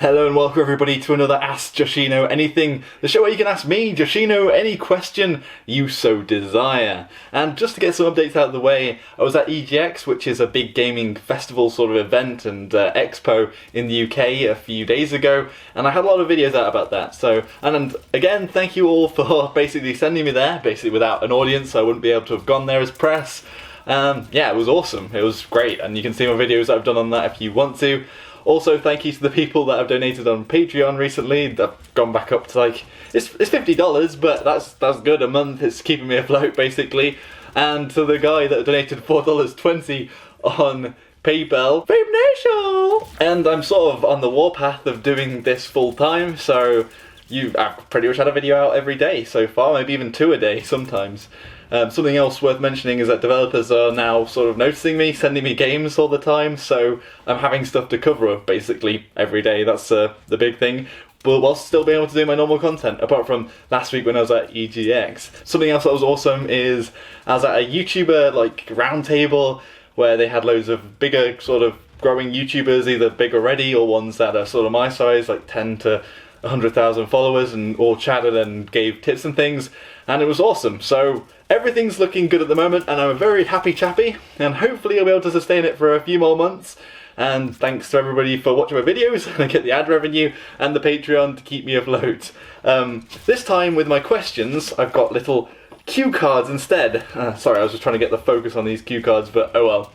Hello and welcome everybody to another Ask Joshino Anything, the show where you can ask me, Joshino, any question you so desire. And just to get some updates out of the way, I was at EGX, which is a big gaming festival sort of event and expo in the UK a few days ago, and I had a lot of videos out about that. So, and again, thank you all for basically sending me there, basically without an audience, I wouldn't be able to have gone there as press. Yeah, it was awesome, it was great, and you can see my videos that I've done on that if you want to. Also, thank you to the people that have donated on Patreon recently. They've gone back up to like, it's $50, but that's good a month. It's keeping me afloat basically. And to the guy that donated $4.20 on PayPal, VIBJoshino. And I'm sort of on the warpath of doing this full time, so I've pretty much had a video out every day so far, maybe even 2 a day sometimes. Something else worth mentioning is that developers are now sort of noticing me, sending me games all the time, so I'm having stuff to cover basically every day. That's the big thing, but while still being able to do my normal content, apart from last week when I was at EGX. Something else that was awesome is I was at a YouTuber like roundtable where they had loads of bigger sort of growing YouTubers, either big already or ones that are sort of my size, like 10 to 100,000 followers, and all chatted and gave tips and things, and it was awesome. So everything's looking good at the moment, and I'm a very happy chappy, and hopefully I'll be able to sustain it for a few more months. And thanks to everybody for watching my videos, and I get the ad revenue and the Patreon to keep me afloat. This time with my questions, I've got little cue cards instead. Sorry, I was just trying to get the focus on these cue cards, but oh well.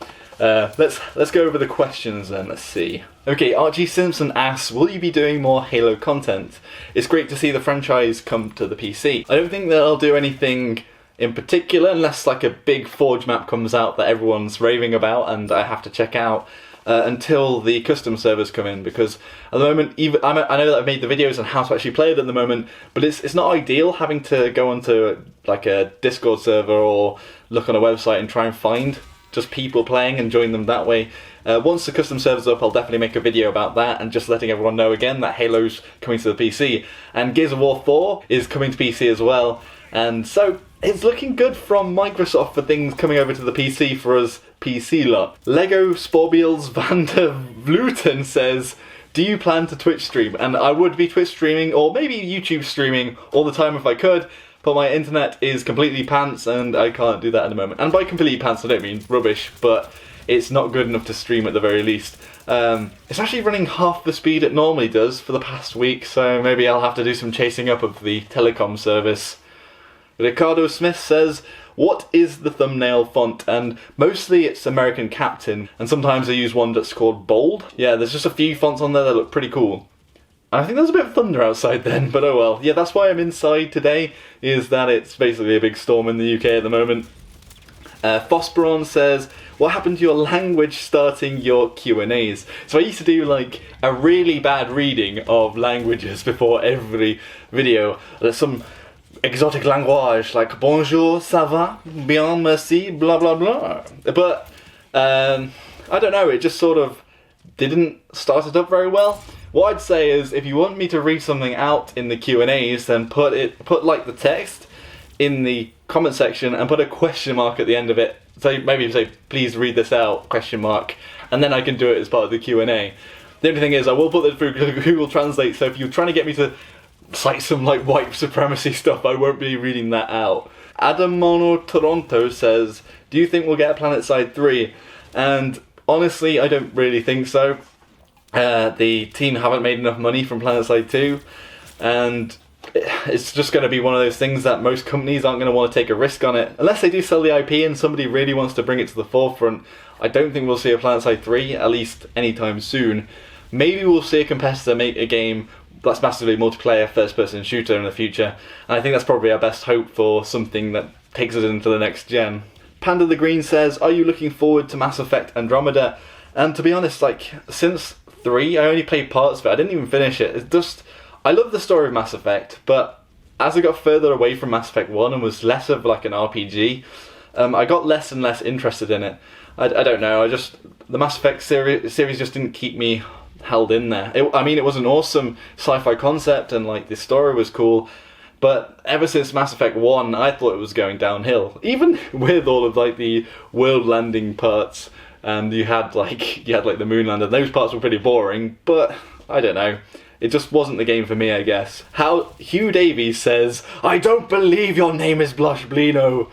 Let's go over the questions then, let's see. Okay, Archie Simpson asks, will you be doing more Halo content? It's great to see the franchise come to the PC. I don't think that I'll do anything in particular unless like a big Forge map comes out that everyone's raving about and I have to check out until the custom servers come in, because at the moment, I know that I've made the videos on how to actually play it at the moment, but it's not ideal having to go onto like a Discord server or look on a website and try and find just people playing and join them that way. Once the custom server's up, I'll definitely make a video about that and just letting everyone know again that Halo's coming to the PC. And Gears of War 4 is coming to PC as well. And so it's looking good from Microsoft for things coming over to the PC for us PC lot. Lego Sporbiels van der Vluten says, do you plan to Twitch stream? And I would be Twitch streaming or maybe YouTube streaming all the time if I could, but my internet is completely pants and I can't do that at the moment. And by completely pants I don't mean rubbish, but it's not good enough to stream at the very least. It's actually running half the speed it normally does for the past week, so maybe I'll have to do some chasing up of the telecom service. Ricardo Smith says, what is the thumbnail font? And mostly it's American Captain, and sometimes I use one that's called Bold. Yeah, there's just a few fonts on there that look pretty cool. I think there's a bit of thunder outside then, but oh well. Yeah, that's why I'm inside today, is that it's basically a big storm in the UK at the moment. Fosperon says, what happened to your language starting your Q&As? So I used to do like a really bad reading of languages before every video. There's some exotic language like bonjour, ça va, bien, merci, blah blah blah. But I don't know, it just sort of didn't start it up very well. What I'd say is, if you want me to read something out in the Q&As, then put like the text in the comment section and put a question mark at the end of it. So maybe say, please read this out, question mark, and then I can do it as part of the Q&A. The only thing is, I will put it through Google Translate, so if you're trying to get me to cite some like white supremacy stuff, I won't be reading that out. Adam Mono Toronto says, do you think we'll get a Planetside 3? And honestly, I don't really think so. The team haven't made enough money from Planetside 2, and it's just going to be one of those things that most companies aren't going to want to take a risk on it. Unless they do sell the IP and somebody really wants to bring it to the forefront, I don't think we'll see a Planetside 3, at least anytime soon. Maybe we'll see a competitor make a game that's massively multiplayer first-person shooter in the future, and I think that's probably our best hope for something that takes us into the next gen. Panda the Green says, are you looking forward to Mass Effect Andromeda? And to be honest, like, since 3, I only played parts of it, I didn't even finish it. It's just, I love the story of Mass Effect, but as I got further away from Mass Effect 1 and was less of like an RPG, I got less and less interested in it. I don't know, the Mass Effect series just didn't keep me held in there. I mean, it was an awesome sci-fi concept and like the story was cool, but ever since Mass Effect 1, I thought it was going downhill. Even with all of like the world landing parts, and you had like the moon land, and those parts were pretty boring, but I don't know. It just wasn't the game for me, I guess. Hugh Davies says, I don't believe your name is Blushblino.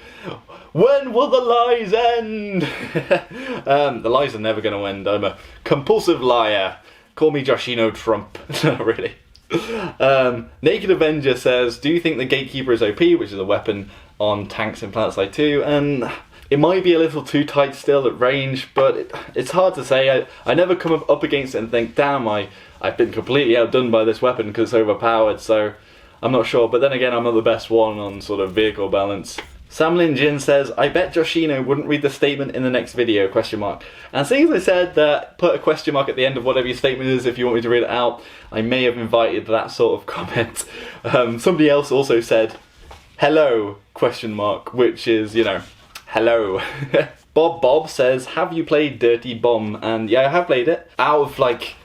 When will the lies end? The lies are never going to end. I'm a compulsive liar. Call me Joshino Trump. Not really. Naked Avenger says, do you think the Gatekeeper is OP, which is a weapon on tanks in Planetside 2? And it might be a little too tight still at range, but it's hard to say. I never come up against it and think, damn, I've been completely outdone by this weapon because it's overpowered, so I'm not sure. But then again, I'm not the best one on sort of vehicle balance. Sam Lin Jin says, I bet Joshino wouldn't read the statement in the next video, question mark. And seeing as I said that, put a question mark at the end of whatever your statement is if you want me to read it out, I may have invited that sort of comment. Somebody else also said, hello, question mark, which is, you know, hello. Bob says, have you played Dirty Bomb? And yeah, I have played it. Out of like,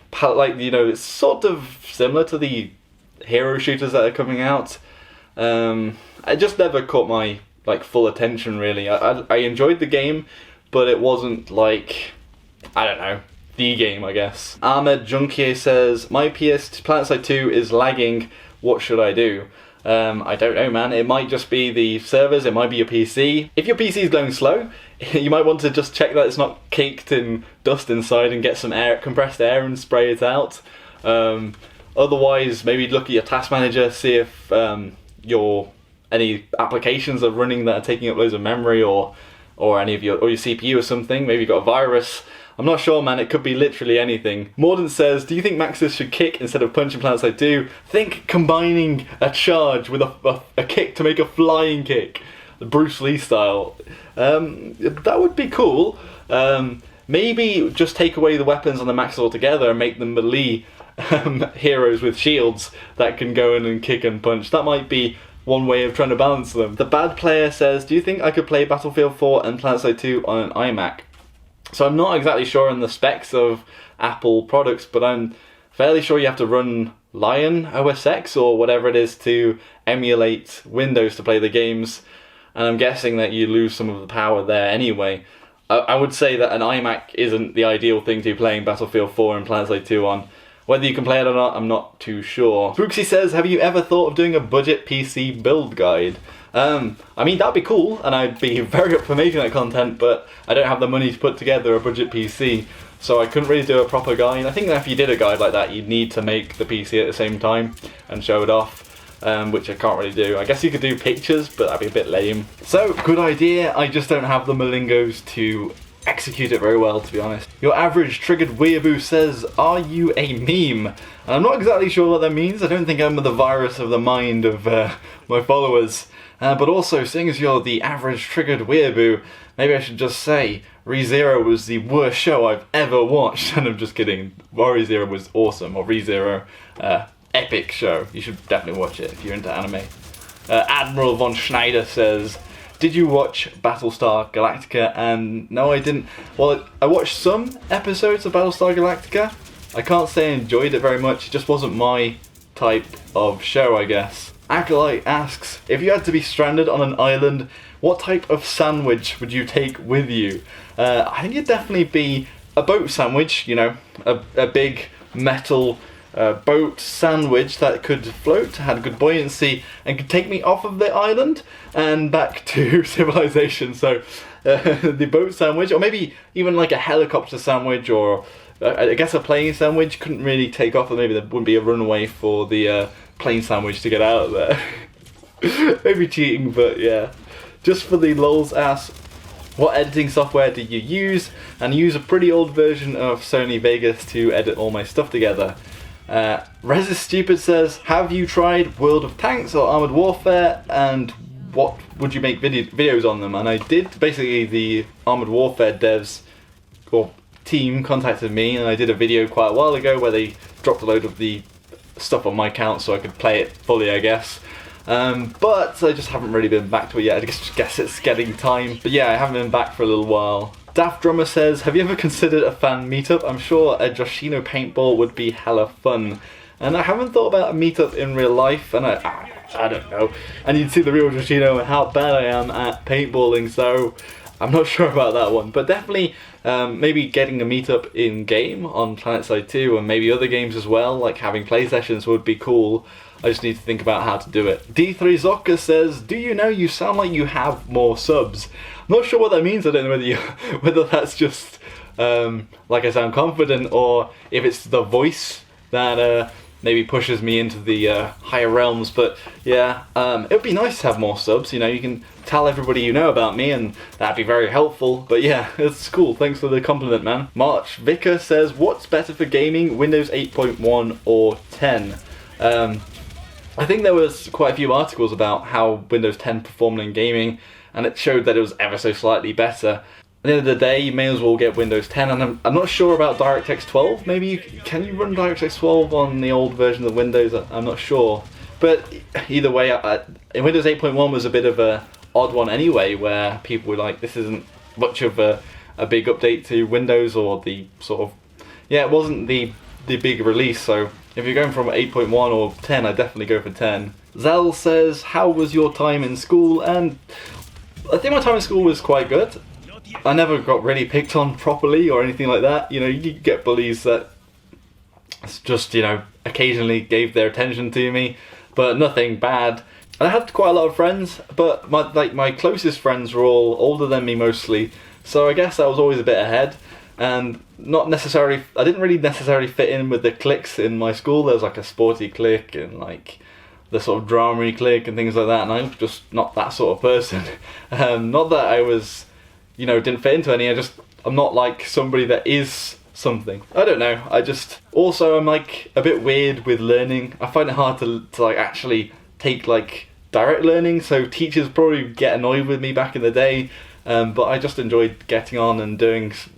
you know, it's sort of similar to the hero shooters that are coming out. I just never caught my full attention really. I enjoyed the game, but it wasn't like, I don't know, the game, I guess. Ahmed Junkier says, my PS Planetside 2 is lagging, what should I do? I don't know, man. It might just be the servers, it might be your PC. If your PC is going slow, you might want to just check that it's not caked in dust inside and get some air, compressed air, and spray it out. Otherwise, maybe look at your task manager, see if any applications are running that are taking up loads of memory, or any of your CPU or something. Maybe you've got a virus. I'm not sure, man. It could be literally anything. Mordant says, do you think Maxis should kick instead of punch in Planetside 2? Think combining a charge with a kick to make a flying kick, the Bruce Lee style. That would be cool. Maybe just take away the weapons on the Maxis altogether and make them melee heroes with shields that can go in and kick and punch. That might be one way of trying to balance them. The Bad Player says, do you think I could play Battlefield 4 and Planetside 2 on an iMac? So I'm not exactly sure on the specs of Apple products, but I'm fairly sure you have to run Lion OS X or whatever it is to emulate Windows to play the games, and I'm guessing that you lose some of the power there anyway. I would say that an iMac isn't the ideal thing to be playing Battlefield 4 and Planetside 2 on. Whether you can play it or not, I'm not too sure. Spooksy says, have you ever thought of doing a budget PC build guide? I mean, that'd be cool, and I'd be very up for making that content, but I don't have the money to put together a budget PC, so I couldn't really do a proper guide. I think that if you did a guide like that, you'd need to make the PC at the same time and show it off, which I can't really do. I guess you could do pictures, but that'd be a bit lame. So, good idea, I just don't have the malingos to execute it very well, to be honest. Your average triggered weeaboo says, are you a meme? And I'm not exactly sure what that means. I don't think I'm the virus of the mind of my followers. But also, seeing as you're the average triggered weeaboo, maybe I should just say ReZero was the worst show I've ever watched. And I'm just kidding. ReZero was awesome. Or ReZero, epic show. You should definitely watch it if you're into anime. Admiral von Schneider says, did you watch Battlestar Galactica? And no, I didn't. Well, I watched some episodes of Battlestar Galactica. I can't say I enjoyed it very much. It just wasn't my type of show, I guess. Acolyte asks, if you had to be stranded on an island, what type of sandwich would you take with you? I think it'd definitely be a boat sandwich, you know, a big metal boat sandwich that could float, had good buoyancy, and could take me off of the island and back to civilization. So the boat sandwich, or maybe even like a helicopter sandwich, or I guess a plane sandwich. Couldn't really take off, or maybe there wouldn't be a runway for the plane sandwich to get out of there. Maybe cheating, but yeah. Just for the lols ask, what editing software do you use? And I use a pretty old version of Sony Vegas to edit all my stuff together. Rez is Stupid says, have you tried World of Tanks or Armored Warfare, and what would you make videos on them? And I did. Basically, the Armored Warfare devs or team contacted me, and I did a video quite a while ago where they dropped a load of the stuff on my account so I could play it fully, I guess. But I just haven't really been back to it yet. I guess it's getting time. But yeah, I haven't been back for a little while. Daft Drummer says, have you ever considered a fan meetup? I'm sure a Joshino paintball would be hella fun. And I haven't thought about a meetup in real life, and I don't know. I need to see the real Joshino and how bad I am at paintballing, so I'm not sure about that one, but definitely maybe getting a meetup in game on Planetside 2 and maybe other games as well, like having play sessions would be cool. I just need to think about how to do it. D3 Zocca says, do you know you sound like you have more subs? I'm not sure what that means. I don't know whether that's just like I sound confident, or if it's the voice that maybe pushes me into the higher realms. But yeah, it would be nice to have more subs. You know, you can tell everybody you know about me, and that'd be very helpful. But yeah, it's cool. Thanks for the compliment, man. March Vicker says, what's better for gaming, Windows 8.1 or 10? I think there was quite a few articles about how Windows 10 performed in gaming, and it showed that it was ever so slightly better. At the end of the day, you may as well get Windows 10, and I'm not sure about DirectX 12. Maybe can you run DirectX 12 on the old version of Windows? I'm not sure. But either way, Windows 8.1 was a bit of a odd one anyway, where people were like, this isn't much of a big update to Windows, or the sort of, yeah, it wasn't the big release. So if you're going from 8.1 or 10, I definitely go for 10. Zell says, how was your time in school? And I think my time in school was quite good. I never got really picked on properly or anything like that. You know, you get bullies that just, you know, occasionally gave their attention to me, but nothing bad. And I had quite a lot of friends, but my closest friends were all older than me mostly, so I guess I was always a bit ahead. And I didn't really necessarily fit in with the cliques in my school. There was like a sporty clique and like the sort of drama-y clique and things like that, and I'm just not that sort of person. Not that I was, you know, didn't fit into any, I'm not like somebody that is something. I don't know, also I'm like a bit weird with learning. I find it hard to like actually take like direct learning, so teachers probably get annoyed with me back in the day. But I just enjoyed getting on and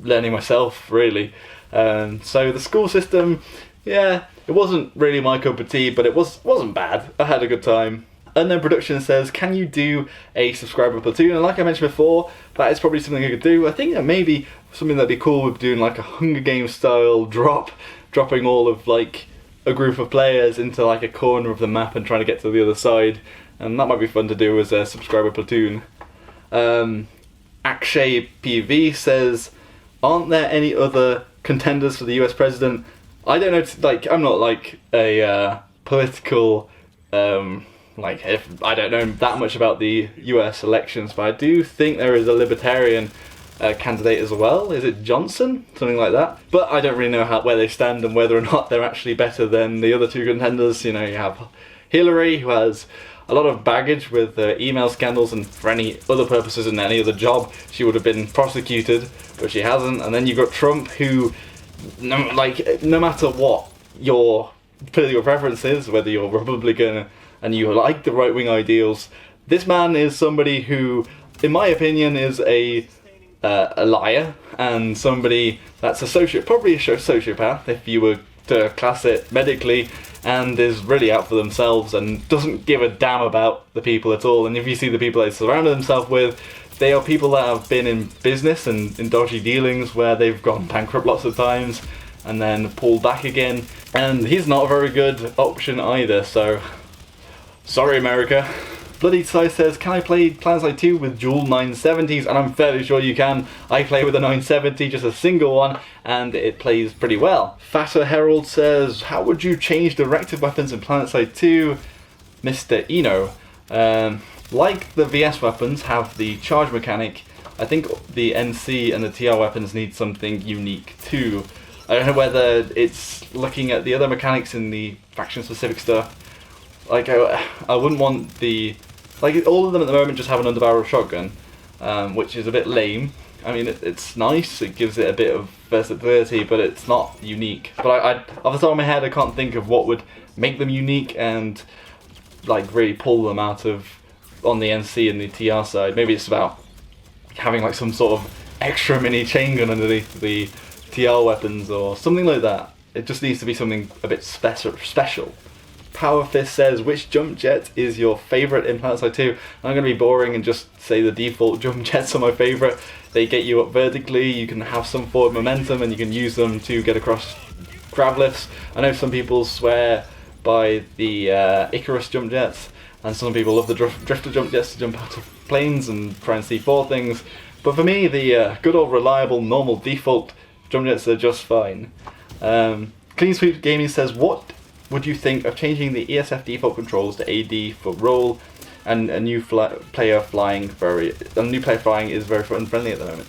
learning myself, really. So the school system, yeah, it wasn't really my cup of tea, but it wasn't bad. I had a good time. And then Production says, can you do a subscriber platoon? And like I mentioned before, that is probably something I could do. I think that maybe something that'd be cool with doing like a Hunger Games style dropping all of like a group of players into like a corner of the map and trying to get to the other side. And that might be fun to do as a subscriber platoon. Akshay PV says, aren't there any other contenders for the US president? I don't know, I'm not like a political, if I don't know that much about the US elections, but I do think there is a libertarian candidate as well. Is it Johnson? Something like that. But I don't really know where they stand and whether or not they're actually better than the other two contenders. You know, you have Hillary, who has a lot of baggage with email scandals, and for any other purposes in any other job she would have been prosecuted, but she hasn't. And then you've got Trump, who no matter what your political preference is, whether you're Republican and you like the right-wing ideals, this man is somebody who, in my opinion, is a liar, and somebody that's probably a sociopath if you were to class it medically, and is really out for themselves and doesn't give a damn about the people at all. And if you see the people they surrounded themselves with, they are people that have been in business and in dodgy dealings where they've gone bankrupt lots of times and then pulled back again. And he's not a very good option either, so sorry, America. Bloody Sai says, can I play Planetside 2 with dual 970s? And I'm fairly sure you can. I play with a 970, just a single one, and it plays pretty well. Fatter Herald says, how would you change directed weapons in Planetside 2? Mr. Eno. Like the VS weapons have the charge mechanic, I think the NC and the TR weapons need something unique too. I don't know whether it's looking at the other mechanics in the faction-specific stuff. Like, I wouldn't want all of them at the moment just have an underbarrel shotgun, which is a bit lame. I mean, it's nice, it gives it a bit of versatility, but it's not unique. But off the top of my head, I can't think of what would make them unique and, like, really pull them out of, on the NC and the TR side. Maybe it's about having, like, some sort of extra mini chain gun underneath the TR weapons or something like that. It just needs to be something a bit special. Power Fist says, which jump jet is your favourite in Planetside 2? I'm going to be boring and just say the default jump jets are my favourite. They get you up vertically, you can have some forward momentum, and you can use them to get across grav lifts. I know some people swear by the Icarus jump jets, and some people love the Drifter jump jets to jump out of planes and try and C4 things. But for me, the good old reliable normal default jump jets are just fine. Clean Sweep Gaming says, what would you think of changing the ESF default controls to AD for roll, and a new player flying is very unfriendly at the moment.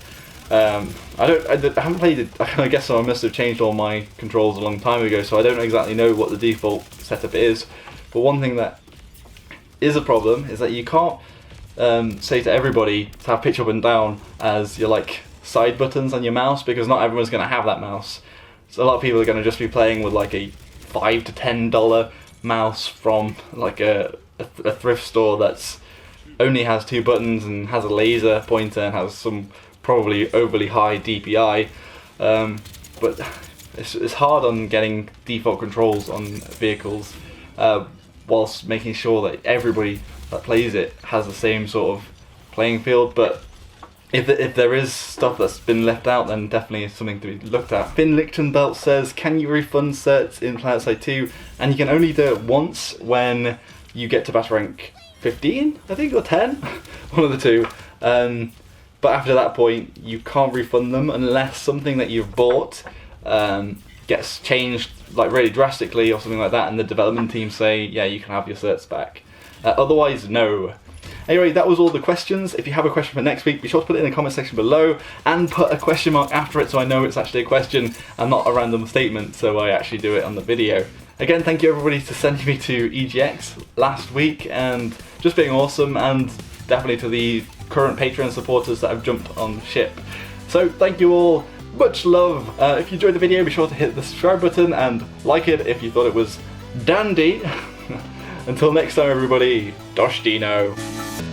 I haven't played it. I guess I must have changed all my controls a long time ago, so I don't exactly know what the default setup is. But one thing that is a problem is that you can't say to everybody to have pitch up and down as your like side buttons on your mouse, because not everyone's going to have that mouse. So a lot of people are going to just be playing with like a $5 to $10 mouse from like a thrift store that's only has 2 buttons and has a laser pointer and has some probably overly high DPI, but it's hard on getting default controls on vehicles whilst making sure that everybody that plays it has the same sort of playing field. But if there is stuff that's been left out, then definitely it's something to be looked at. Finn Lichtenbelt says, can you refund certs in Planetside 2? And you can only do it once when you get to battle rank 15, I think, or 10, one of the two. But after that point, you can't refund them unless something that you've bought gets changed like really drastically or something like that, and the development team say, yeah, you can have your certs back. Otherwise, no. Anyway, that was all the questions. If you have a question for next week, be sure to put it in the comment section below and put a question mark after it so I know it's actually a question and not a random statement, so I actually do it on the video. Again, thank you everybody for sending me to EGX last week and just being awesome, and definitely to the current Patreon supporters that have jumped on ship. So thank you all, much love. If you enjoyed the video, be sure to hit the subscribe button and like it if you thought it was dandy. Until next time everybody, Joshino.